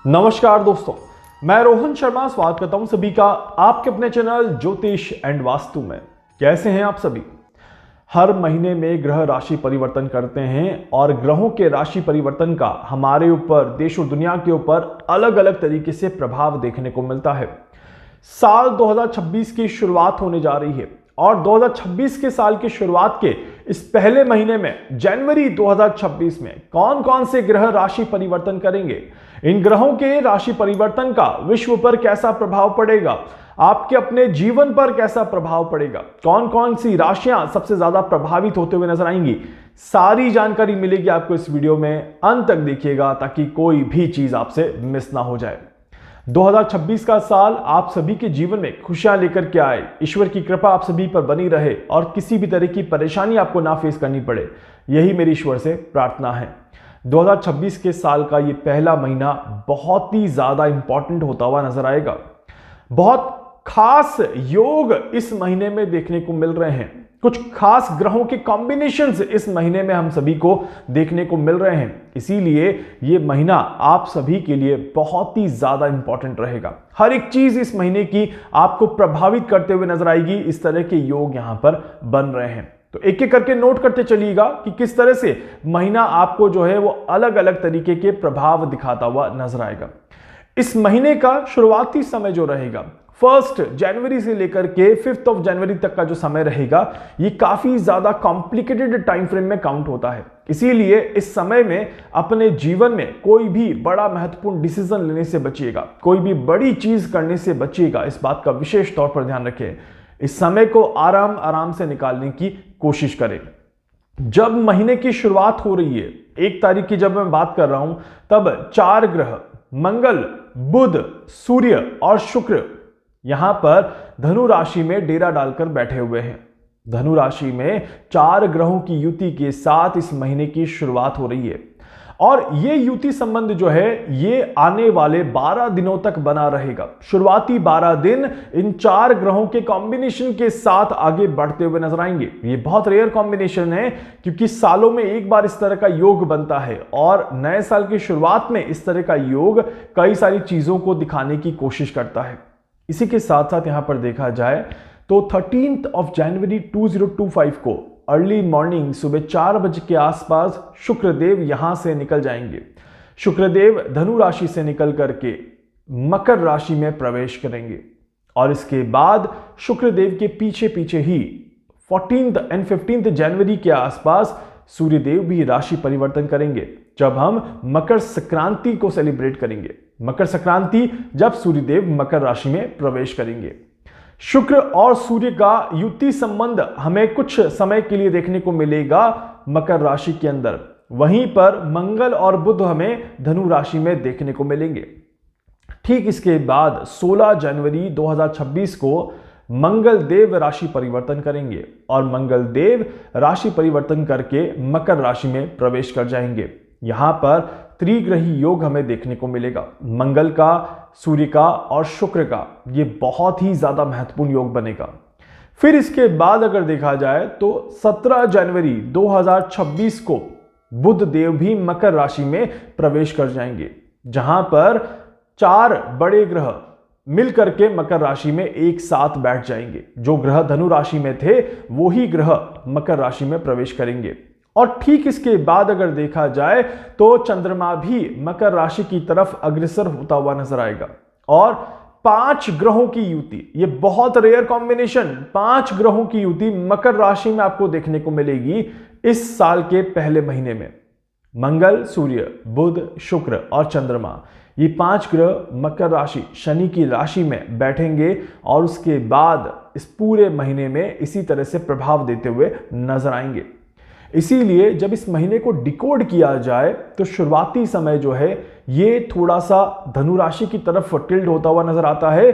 नमस्कार दोस्तों, मैं रोहन शर्मा स्वागत करता हूं सभी का आपके अपने चैनल ज्योतिष एंड वास्तु में। कैसे हैं आप सभी? हर महीने में ग्रह राशि परिवर्तन करते हैं और ग्रहों के राशि परिवर्तन का हमारे ऊपर, देश और दुनिया के ऊपर अलग अलग तरीके से प्रभाव देखने को मिलता है। साल 2026 की शुरुआत होने जा रही है और 2026 के साल की शुरुआत के इस पहले महीने में जनवरी 2026 में कौन कौन से ग्रह राशि परिवर्तन करेंगे, इन ग्रहों के राशि परिवर्तन का विश्व पर कैसा प्रभाव पड़ेगा, आपके अपने जीवन पर कैसा प्रभाव पड़ेगा, कौन कौन सी राशियां सबसे ज्यादा प्रभावित होते हुए नजर आएंगी, सारी जानकारी मिलेगी आपको इस वीडियो में। अंत तक देखिएगा ताकि कोई भी चीज आपसे मिस ना हो जाए। 2026 का साल आप सभी के जीवन में खुशियां लेकर के आए, ईश्वर की कृपा आप सभी पर बनी रहे और किसी भी तरह की परेशानी आपको ना फेस करनी पड़े, यही मेरी ईश्वर से प्रार्थना है। 2026 के साल का ये पहला महीना बहुत ही ज्यादा इंपॉर्टेंट होता हुआ नजर आएगा। बहुत खास योग इस महीने में देखने को मिल रहे हैं। कुछ खास ग्रहों के कॉम्बिनेशंस इस महीने में हम सभी को देखने को मिल रहे हैं। इसीलिए ये महीना आप सभी के लिए बहुत ही ज्यादा इंपॉर्टेंट रहेगा। हर एक चीज इस महीने की आपको प्रभावित करते हुए नजर आएगी। इस तरह के योग यहां पर बन रहे हैं, तो एक एक करके नोट करते चलिएगा कि किस तरह से महीना आपको जो है वो अलग अलग तरीके के प्रभाव दिखाता हुआ नजर आएगा। इस महीने का शुरुआती समय जो रहेगा 1 जनवरी से लेकर के 5 जनवरी तक का जो समय रहेगा, ये काफी ज्यादा कॉम्प्लिकेटेड टाइम फ्रेम में काउंट होता है। इसीलिए इस समय में अपने जीवन में कोई भी बड़ा महत्वपूर्ण डिसीजन लेने से बचिएगा, कोई भी बड़ी चीज करने से बचिएगा। इस बात का विशेष तौर पर ध्यान रखें। इस समय को आराम आराम से निकालने की कोशिश करें। जब महीने की शुरुआत हो रही है 1 तारीख की, जब मैं बात कर रहा हूं, तब 4 ग्रह मंगल, बुध, सूर्य और शुक्र यहां पर धनु राशि में डेरा डालकर बैठे हुए हैं। धनु राशि में 4 ग्रहों की युति के साथ इस महीने की शुरुआत हो रही है और ये युति संबंध जो है ये आने वाले 12 दिनों तक बना रहेगा। शुरुआती 12 दिन इन 4 ग्रहों के कॉम्बिनेशन के साथ आगे बढ़ते हुए नजर आएंगे। ये बहुत रेयर कॉम्बिनेशन है क्योंकि सालों में एक बार इस तरह का योग बनता है और नए साल की शुरुआत में इस तरह का योग कई सारी चीजों को दिखाने की कोशिश करता है। इसी के साथ साथ यहां पर देखा जाए तो 13 जनवरी 2025 को अर्ली मॉर्निंग सुबह 4 बजे के आसपास शुक्रदेव यहां से निकल जाएंगे। शुक्रदेव धनु राशि से निकल करके मकर राशि में प्रवेश करेंगे और इसके बाद शुक्रदेव के पीछे पीछे ही 14 और 15 जनवरी के आसपास सूर्यदेव भी राशि परिवर्तन करेंगे, जब हम मकर संक्रांति को सेलिब्रेट करेंगे। मकर संक्रांति जब सूर्यदेव मकर राशि में प्रवेश करेंगे। शुक्र और सूर्य का युति संबंध हमें कुछ समय के लिए देखने को मिलेगा मकर राशि के अंदर। वहीं पर मंगल और बुध हमें धनु राशि में देखने को मिलेंगे। ठीक इसके बाद 16 जनवरी 2026 को मंगल देव राशि परिवर्तन करेंगे और मंगल देव राशि परिवर्तन करके मकर राशि में प्रवेश कर जाएंगे। यहां पर त्रिग्रही योग हमें देखने को मिलेगा। मंगल का, सूर्य का और शुक्र का ये बहुत ही ज्यादा महत्वपूर्ण योग बनेगा। फिर इसके बाद अगर देखा जाए तो 17 जनवरी 2026 को बुध देव भी मकर राशि में प्रवेश कर जाएंगे, जहां पर 4 बड़े ग्रह मिलकर के मकर राशि में एक साथ बैठ जाएंगे। जो ग्रह धनु राशि में थे वो ही ग्रह मकर राशि में प्रवेश करेंगे। और ठीक इसके बाद अगर देखा जाए तो चंद्रमा भी मकर राशि की तरफ अग्रसर होता हुआ नजर आएगा और 5 ग्रहों की युति, ये बहुत रेयर कॉम्बिनेशन, 5 ग्रहों की युति मकर राशि में आपको देखने को मिलेगी इस साल के पहले महीने में। मंगल, सूर्य, बुध, शुक्र और चंद्रमा, ये 5 ग्रह मकर राशि शनि की राशि में बैठेंगे और उसके बाद इस पूरे महीने में इसी तरह से प्रभाव देते हुए नजर आएंगे। इसीलिए जब इस महीने को डिकोड किया जाए तो शुरुआती समय जो है ये थोड़ा सा धनु राशि की तरफ टिल्ड होता हुआ नजर आता है।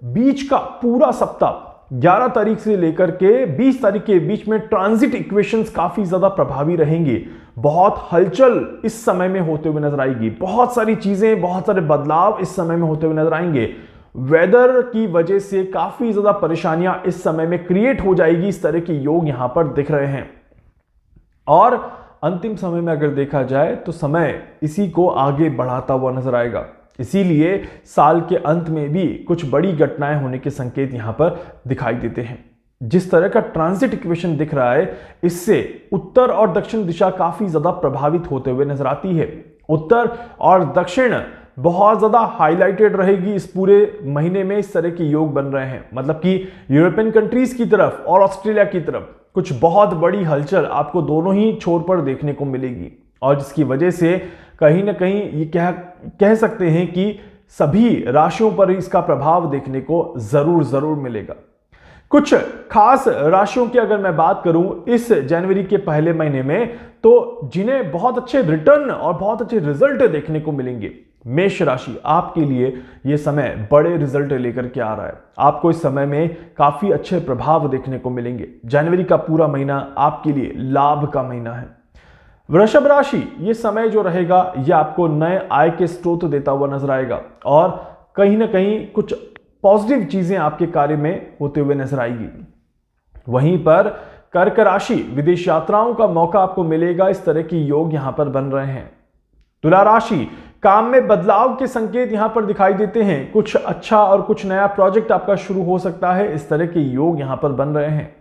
बीच का पूरा सप्ताह 11 तारीख से लेकर के 20 तारीख के बीच में ट्रांजिट इक्वेशंस काफी ज्यादा प्रभावी रहेंगे। बहुत हलचल इस समय में होते हुए नजर आएगी। बहुत सारी चीजें, बहुत सारे बदलाव इस समय में होते हुए नजर आएंगे। वेदर की वजह से काफी ज्यादा परेशानियां इस समय में क्रिएट हो जाएगी। इस तरह के योग यहां पर दिख रहे हैं और अंतिम समय में अगर देखा जाए तो समय इसी को आगे बढ़ाता हुआ नजर आएगा। इसीलिए साल के अंत में भी कुछ बड़ी घटनाएं होने के संकेत यहां पर दिखाई देते हैं। जिस तरह का ट्रांजिट इक्वेशन दिख रहा है, इससे उत्तर और दक्षिण दिशा काफी ज्यादा प्रभावित होते हुए नजर आती है। उत्तर और दक्षिण बहुत ज्यादा हाईलाइटेड रहेगी इस पूरे महीने में। इस तरह के योग बन रहे हैं, मतलब कि यूरोपियन कंट्रीज की तरफ और ऑस्ट्रेलिया की तरफ कुछ बहुत बड़ी हलचल आपको दोनों ही छोर पर देखने को मिलेगी, और जिसकी वजह से कहीं ना कहीं ये कह सकते हैं कि सभी राशियों पर इसका प्रभाव देखने को जरूर मिलेगा। कुछ खास राशियों की अगर मैं बात करूं इस जनवरी के पहले महीने में, तो जिन्हें बहुत अच्छे रिटर्न और बहुत अच्छे रिजल्ट देखने को मिलेंगे। मेष राशि, आपके लिए यह समय बड़े रिजल्ट लेकर के आ रहा है। आपको इस समय में काफी अच्छे प्रभाव देखने को मिलेंगे। जनवरी का पूरा महीना आपके लिए लाभ का महीना है। वृषभ राशि, ये समय जो रहेगा यह आपको नए आय के स्रोत देता हुआ नजर आएगा, और कहीं ना कहीं कुछ पॉजिटिव चीजें आपके कार्य में होते हुए नजर आएगी। वहीं पर कर्क राशि, विदेश यात्राओं का मौका आपको मिलेगा। इस तरह के योग यहां पर बन रहे हैं। तुला राशि, काम में बदलाव के संकेत यहां पर दिखाई देते हैं। कुछ अच्छा और कुछ नया प्रोजेक्ट आपका शुरू हो सकता है। इस तरह के योग यहां पर बन रहे हैं।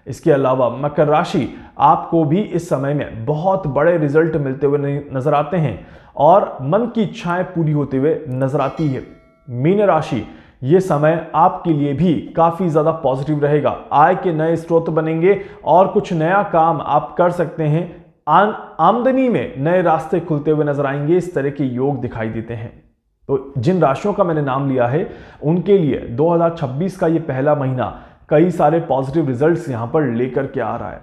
इसके अलावा मकर राशि, आपको भी इस समय में बहुत बड़े रिजल्ट मिलते हुए नजर आते हैं और मन की इच्छाएं पूरी होते हुए नजर आती है। मीन राशि, ये समय आपके लिए भी काफी ज्यादा पॉजिटिव रहेगा। आय के नए स्रोत बनेंगे और कुछ नया काम आप कर सकते हैं। आमदनी में नए रास्ते खुलते हुए नजर आएंगे। इस तरह के योग दिखाई देते हैं। तो जिन राशियों का मैंने नाम लिया है उनके लिए 2026 का ये पहला महीना कई सारे पॉजिटिव रिजल्ट्स यहां पर लेकर के आ रहा है।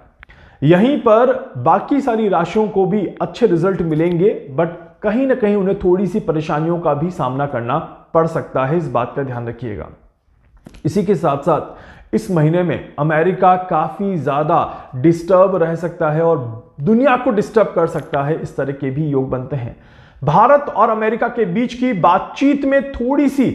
यहीं पर बाकी सारी राशियों को भी अच्छे रिजल्ट मिलेंगे, बट कहीं ना कहीं उन्हें थोड़ी सी परेशानियों का भी सामना करना पड़ सकता है। इस बात का ध्यान रखिएगा। इसी के साथ साथ इस महीने में अमेरिका काफी ज्यादा डिस्टर्ब रह सकता है और दुनिया को डिस्टर्ब कर सकता है। इस तरह के भी योग बनते हैं। भारत और अमेरिका के बीच की बातचीत में थोड़ी सी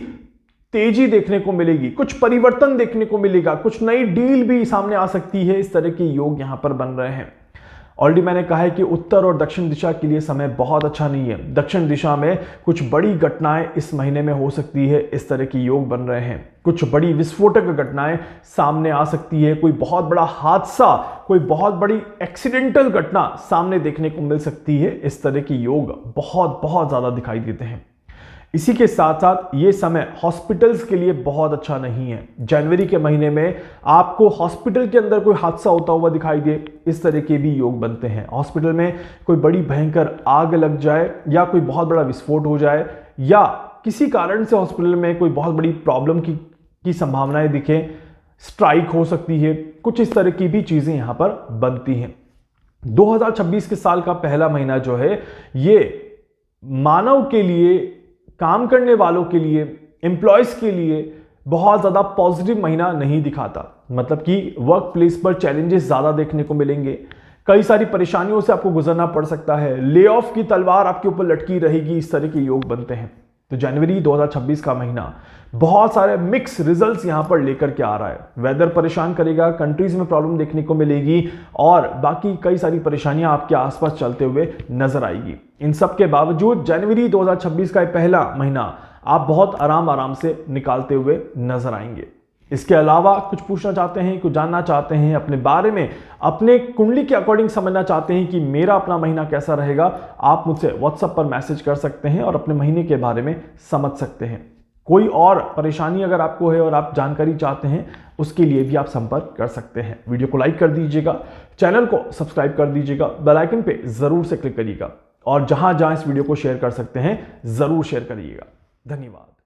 तेजी देखने को मिलेगी, कुछ परिवर्तन देखने को मिलेगा, कुछ नई डील भी सामने आ सकती है। इस तरह के योग यहां पर बन रहे हैं। ऑलरेडी मैंने कहा है कि उत्तर और दक्षिण दिशा के लिए समय बहुत अच्छा नहीं है। दक्षिण दिशा में कुछ बड़ी घटनाएं इस महीने में हो सकती है। इस तरह के योग बन रहे हैं। कुछ बड़ी विस्फोटक घटनाएं सामने आ सकती है। कोई बहुत बड़ा हादसा, कोई बहुत बड़ी एक्सीडेंटल घटना सामने देखने को मिल सकती है। इस तरह के योग बहुत ज्यादा दिखाई देते हैं। इसी के साथ साथ ये समय हॉस्पिटल्स के लिए बहुत अच्छा नहीं है। जनवरी के महीने में आपको हॉस्पिटल के अंदर कोई हादसा होता हुआ दिखाई दे, इस तरह के भी योग बनते हैं। हॉस्पिटल में कोई बड़ी भयंकर आग लग जाए या कोई बहुत बड़ा विस्फोट हो जाए या किसी कारण से हॉस्पिटल में कोई बहुत बड़ी प्रॉब्लम की संभावनाएं दिखें, स्ट्राइक हो सकती है। कुछ इस तरह की भी चीजें यहां पर बनती हैं। 2026 के साल का पहला महीना जो है ये मानव के लिए, काम करने वालों के लिए, एम्प्लॉयज के लिए बहुत ज्यादा पॉजिटिव महीना नहीं दिखाता। मतलब कि वर्क प्लेस पर चैलेंजेस ज्यादा देखने को मिलेंगे। कई सारी परेशानियों से आपको गुजरना पड़ सकता है। ले ऑफ की तलवार आपके ऊपर लटकी रहेगी। इस तरह के योग बनते हैं। तो जनवरी 2026 का महीना बहुत सारे मिक्स रिजल्ट्स यहां पर लेकर के आ रहा है। वेदर परेशान करेगा, कंट्रीज में प्रॉब्लम देखने को मिलेगी और बाकी कई सारी परेशानियां आपके आसपास चलते हुए नजर आएगी। इन सब के बावजूद जनवरी 2026 का पहला महीना आप बहुत आराम से निकालते हुए नजर आएंगे। इसके अलावा कुछ पूछना चाहते हैं, कुछ जानना चाहते हैं अपने बारे में, अपने कुंडली के अकॉर्डिंग समझना चाहते हैं कि मेरा अपना महीना कैसा रहेगा, आप मुझसे व्हाट्सएप पर मैसेज कर सकते हैं और अपने महीने के बारे में समझ सकते हैं। कोई और परेशानी अगर आपको है और आप जानकारी चाहते हैं, उसके लिए भी आप संपर्क कर सकते हैं। वीडियो को लाइक कर दीजिएगा, चैनल को सब्सक्राइब कर दीजिएगा, बेल आइकन पे जरूर से क्लिक करिएगा और जहां जहां इस वीडियो को शेयर कर सकते हैं जरूर शेयर करिएगा। धन्यवाद।